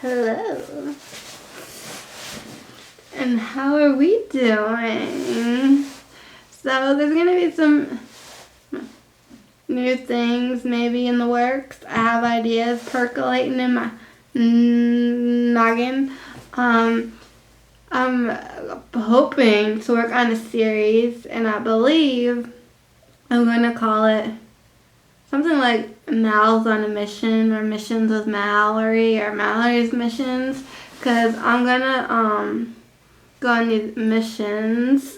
Hello. And how are we doing? So there's gonna be some new things maybe in the works. I have ideas percolating in my noggin. I'm hoping to work on a series, and I believe I'm gonna call it something like Mal's on a Mission, or Missions with Mallory, or Mallory's Missions, because I'm gonna go on these missions,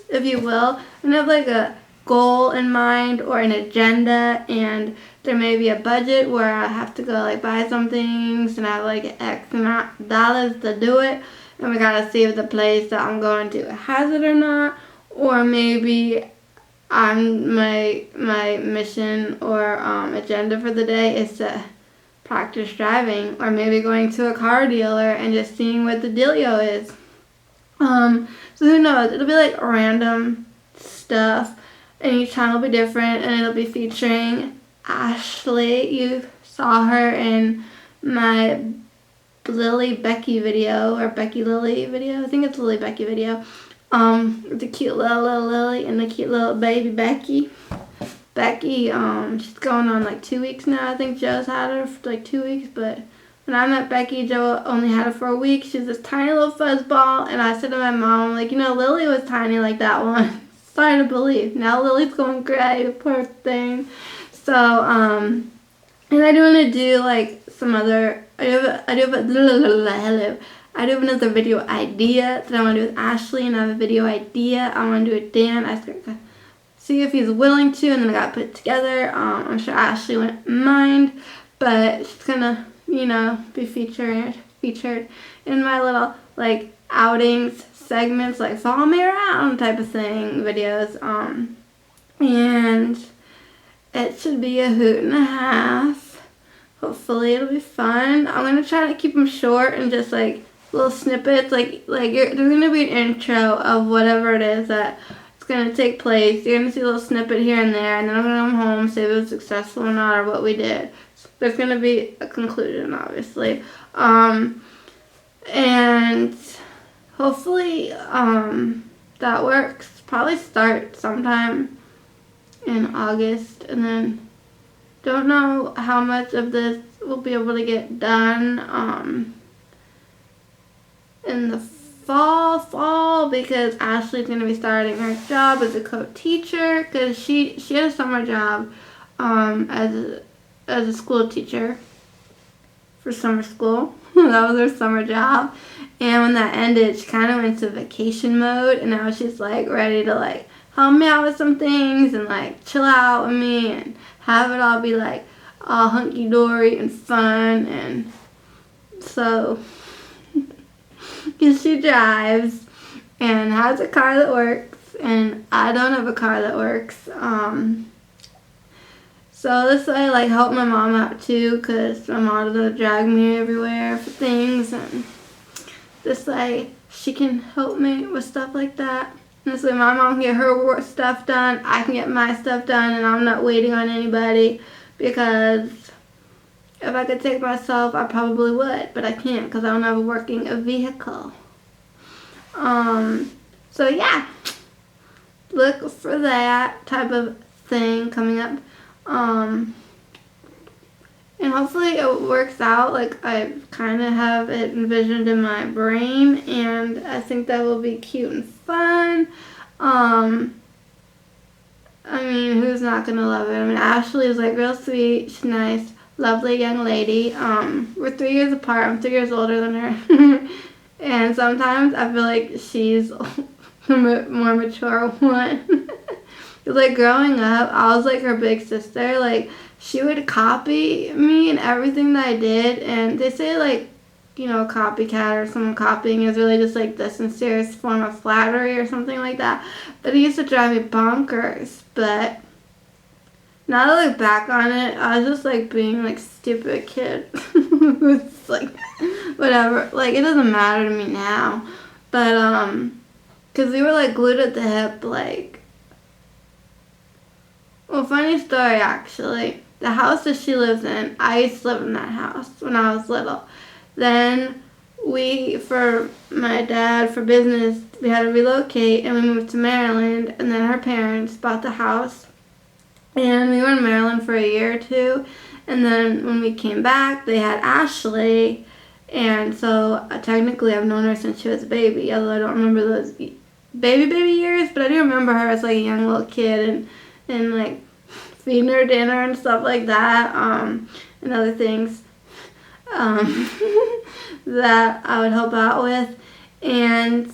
if you will, and have like a goal in mind or an agenda, and there may be a budget where I have to go like buy some things, and I have like X amount of dollars to do it, and we gotta see if the place that I'm going to has it or not, or maybe my mission or agenda for the day is to practice driving, or maybe going to a car dealer and just seeing what the dealio is. So who knows? It'll be like random stuff, and each time will be different, and it'll be featuring Ashley. You saw her in my Lily Becky video, or Becky Lily video. I think it's Lily Becky video. The cute little Lily and the cute little baby Becky. Becky, she's going on like 2 weeks now. I think Joe's had her for like 2 weeks, but when I met Becky, Joe only had her for a week. She's this tiny little fuzzball, and I said to my mom, like, Lily was tiny like that one. It's hard to believe. Now Lily's going great, poor thing. So, and I do want to do like some other, I do have another video idea that I want to do with Ashley, and I have a video idea I want to do with Dan. I gotta see if he's willing to, and then I got to put it together. I'm sure Ashley wouldn't mind, but she's gonna, be featured in my little like outings segments, like follow me around type of thing videos. And it should be a hoot and a half. Hopefully it'll be fun. I'm gonna try to keep them short and just like little snippets, like there's gonna be an intro of whatever it is that it's gonna take place. You're gonna see a little snippet here and there, and then I'm gonna come home, say if it was successful or not, or what we did. So there's gonna be a conclusion, obviously, and hopefully that works. Probably start sometime in August, and then don't know how much of this we'll be able to get done in the fall, because Ashley's going to be starting her job as a co-teacher, because she had a summer job as a school teacher for summer school. That was her summer job, and when that ended, she kind of went into vacation mode, and now she's like ready to like help me out with some things and like chill out with me and have it all be like all hunky-dory and fun. And so because she drives and has a car that works, and I don't have a car that works. So this way I like help my mom out too, because my mom doesn't drag me everywhere for things, and this way she can help me with stuff like that. And this way my mom can get her work stuff done, I can get my stuff done, and I'm not waiting on anybody, because if I could take myself, I probably would, but I can't because I don't have a working vehicle. So yeah, look for that type of thing coming up. And hopefully it works out like I kind of have it envisioned in my brain, and I think that will be cute and fun. I mean, who's not gonna love it? I mean, Ashley is like real sweet, she's nice, lovely young lady. We're 3 years apart. I'm 3 years older than her. And sometimes I feel like she's the more mature one. Like growing up, I was like her big sister. Like she would copy me and everything that I did. And they say like, copycat or someone copying is really just like the sincerest form of flattery or something like that. But it used to drive me bonkers. But now that I look back on it, I was just like being like stupid kid. It's like whatever. Like it doesn't matter to me now. But because we were like glued at the hip. Like, well, funny story actually. the house that she lives in, I used to live in that house when I was little. Then for my dad, for business, we had to relocate and we moved to Maryland, and then her parents bought the house. And we were in Maryland for a year or two, and then when we came back, they had Ashley, and so technically I've known her since she was a baby, although I don't remember those baby years, but I do remember her as like a young little kid and like feeding her dinner and stuff like that, and other things that I would help out with, and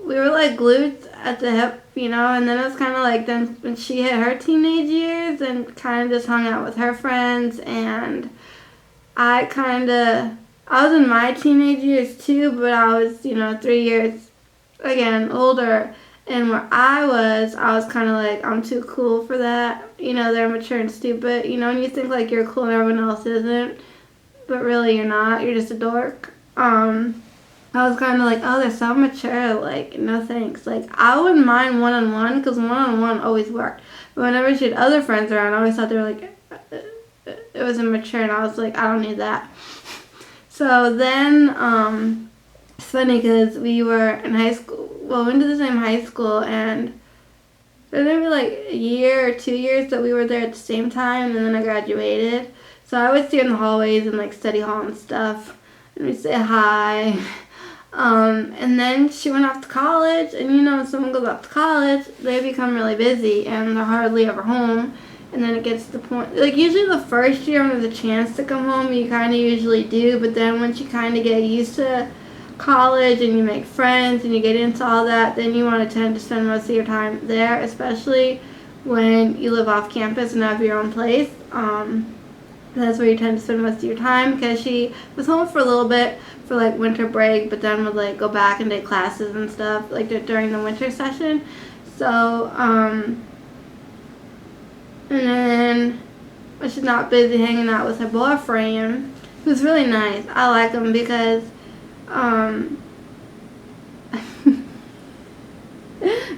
we were like glued at the hip, and then it was kind of like then when she hit her teenage years and kind of just hung out with her friends, and I was in my teenage years too, but I was, 3 years, again, older, and where I was kind of like, I'm too cool for that, they're mature and stupid, and you think like you're cool and everyone else isn't, but really you're not, you're just a dork. I was kind of like, oh, they're so mature, like, no thanks. Like, I wouldn't mind one-on-one, because one-on-one always worked. But whenever she had other friends around, I always thought they were like, it was immature, and I was like, I don't need that. So then, it's funny, because we were in high school, we went to the same high school, and there was maybe like a year or 2 years that we were there at the same time, and then I graduated. So I would see her in the hallways and like study hall and stuff, and we'd say hi. And then she went off to college, and when someone goes off to college, they become really busy, and they're hardly ever home, and then it gets to the point, like usually the first year when there's a chance to come home, you kind of usually do, but then once you kind of get used to college, and you make friends, and you get into all that, then you want to tend to spend most of your time there, especially when you live off campus and have your own place. That's where you tend to spend most of your time, because she was home for a little bit for like winter break, but then would like go back and take classes and stuff like during the winter session. So and then when she's not busy hanging out with her boyfriend, who's really nice. I like him because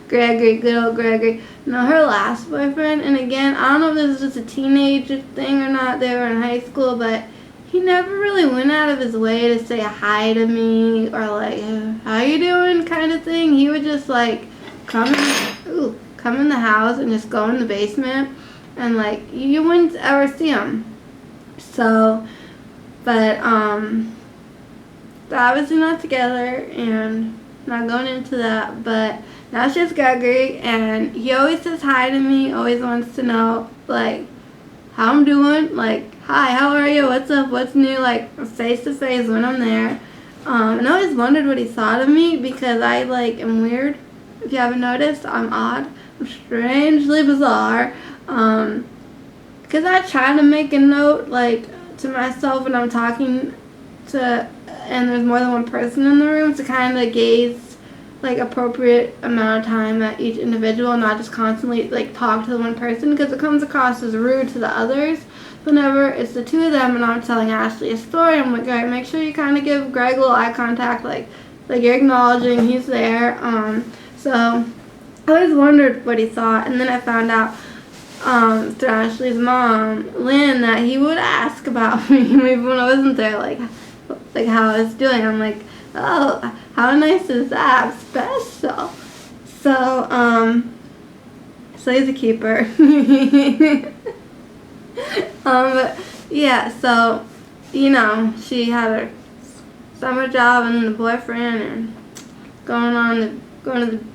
Gregory, good old Gregory. No, her last boyfriend, and again, I don't know if this is just a teenager thing or not, they were in high school, but he never really went out of his way to say hi to me or like, how you doing kind of thing. He would just like come in the house and just go in the basement, and like you wouldn't ever see him. So, but they're obviously not together, and not going into that, but now she's Gregory, and he always says hi to me, always wants to know, like, how I'm doing, like, hi, how are you, what's up, what's new, like, face to face when I'm there, and I always wondered what he thought of me, because I, like, am weird. If you haven't noticed, I'm odd, I'm strangely bizarre, because I try to make a note, like, to myself when I'm talking to, and there's more than one person in the room, to kind of gaze like appropriate amount of time at each individual, not just constantly like talk to the one person, because it comes across as rude to the others. Whenever it's the two of them and I'm telling Ashley a story, I'm like, all right, make sure you kind of give Greg a little eye contact, like you're acknowledging he's there. So I always wondered what he thought, and then I found out through Ashley's mom, Lynn, that he would ask about me even when I wasn't there, like how I was doing. I'm like, oh, how nice is that? Special. So, so he's a keeper. But yeah, so, she had her summer job and the boyfriend, and going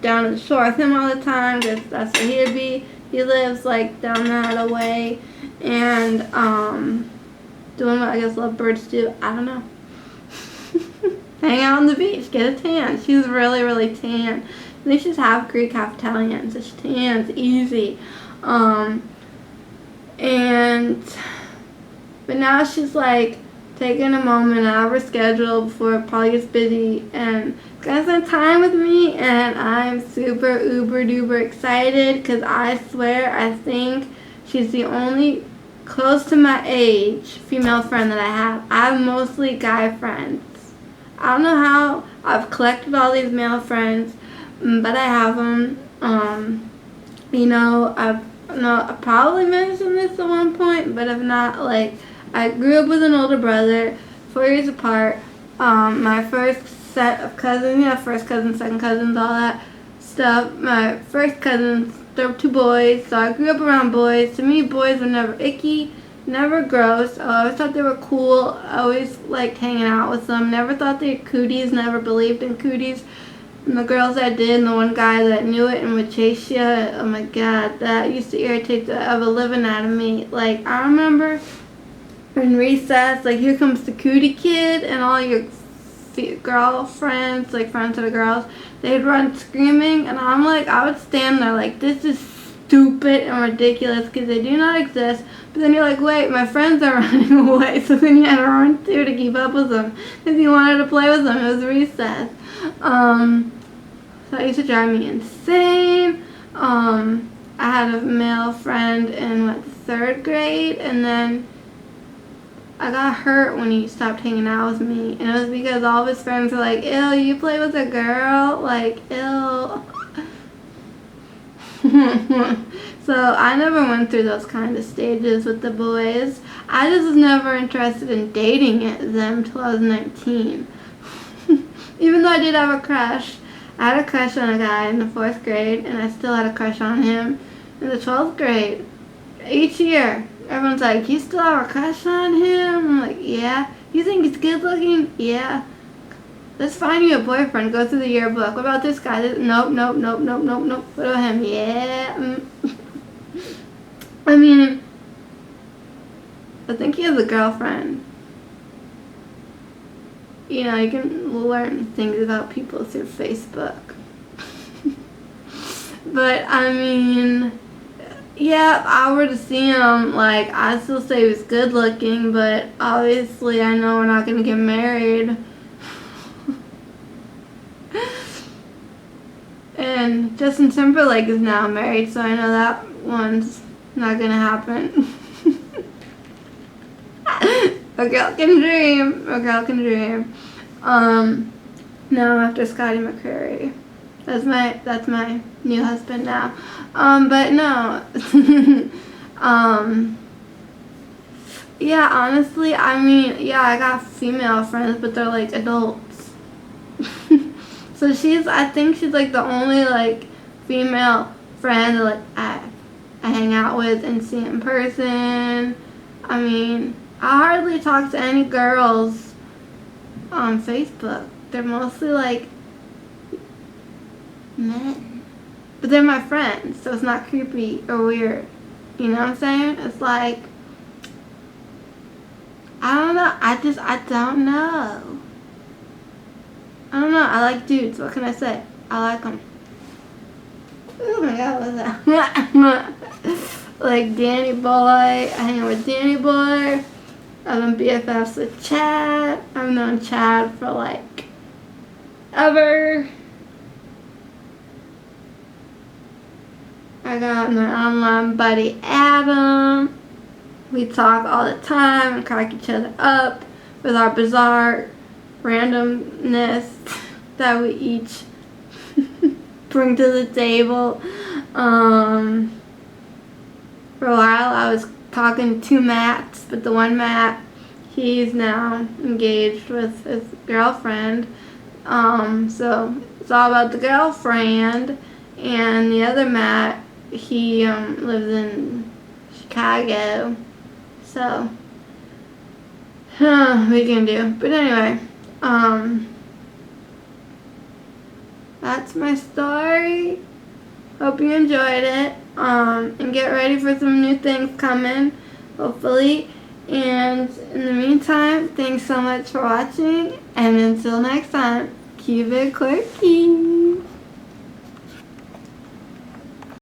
down to the shore with him all the time, because that's where he'd be. He lives like down that way, and doing what I guess lovebirds do. I don't know. Hang out on the beach, get a tan. She's really, really tan. I think she's half Greek, half Italian, so she tans easy. But now she's like taking a moment out of her schedule before it probably gets busy and gonna spend time with me, and I'm super uber duper excited, because I swear I think she's the only close to my age female friend that I have. I have mostly guy friends. I don't know how I've collected all these male friends, but I have them. I probably mentioned this at one point, point, but if not, like, I grew up with an older brother, 4 years apart. My first set of cousins, first cousins, second cousins, all that stuff. My first cousins, there were 2 boys, so I grew up around boys. To me, boys were never icky, never gross. I always thought they were cool. I always liked hanging out with them. Never thought they were cooties, never believed in cooties. And the girls that did, and the one guy that knew it and would chase you, oh my god, that used to irritate the ever living out of me. Like, I remember in recess, like, here comes the cootie kid, and all your girlfriends, like friends of the girls, they'd run screaming, and I'm like, I would stand there like, this is stupid and ridiculous because they do not exist. But then you're like, wait, my friends are running away, so then you had to run too to keep up with them because you wanted to play with them. It was recess. So it used to drive me insane. I had a male friend in 3rd grade, and then I got hurt when he stopped hanging out with me, and it was because all of his friends were like, ew, you play with a girl? Like, ew. So I never went through those kind of stages with the boys. I just was never interested in dating them till I was 19. Even though I did have a crush. I had a crush on a guy in the 4th grade, and I still had a crush on him in the 12th grade. Each year, everyone's like, you still have a crush on him? I'm like, yeah. You think he's good looking? Yeah. Let's find you a boyfriend. Go through the yearbook. What about this guy? Nope. What about him? Yeah. I mean, I think he has a girlfriend. You know, you can learn things about people through Facebook. But, I mean, yeah, if I were to see him, like, I'd still say he was good looking, but obviously I know we're not going to get married. And Justin Timberlake is now married, so I know that one's not going to happen. A girl can dream. A girl can dream. Now I'm after Scotty McCreery. That's my new husband now. But no. Yeah, honestly, I mean, yeah, I got female friends, but they're like adults. So I think she's like the only like female friend that like I hang out with and see in person. I mean, I hardly talk to any girls on Facebook. They're mostly like men. But they're my friends, so it's not creepy or weird. You know what I'm saying? It's like, I don't know. I don't know. I don't know. I like dudes. What can I say? I like them. Oh my god, what's that? Like Danny Boy. I hang out with Danny Boy. I've been BFFs with Chad. I've known Chad for like ever. I got my online buddy Adam. We talk all the time and crack each other up with our bizarre randomness that we each bring to the table. For a while I was talking to 2 Matts, but the one Matt, he's now engaged with his girlfriend. So it's all about the girlfriend. And the other Matt, he lives in Chicago. So, we can do. But anyway, that's my story. Hope you enjoyed it. And get ready for some new things coming, hopefully. And in the meantime, thanks so much for watching. And until next time, keep it quirky.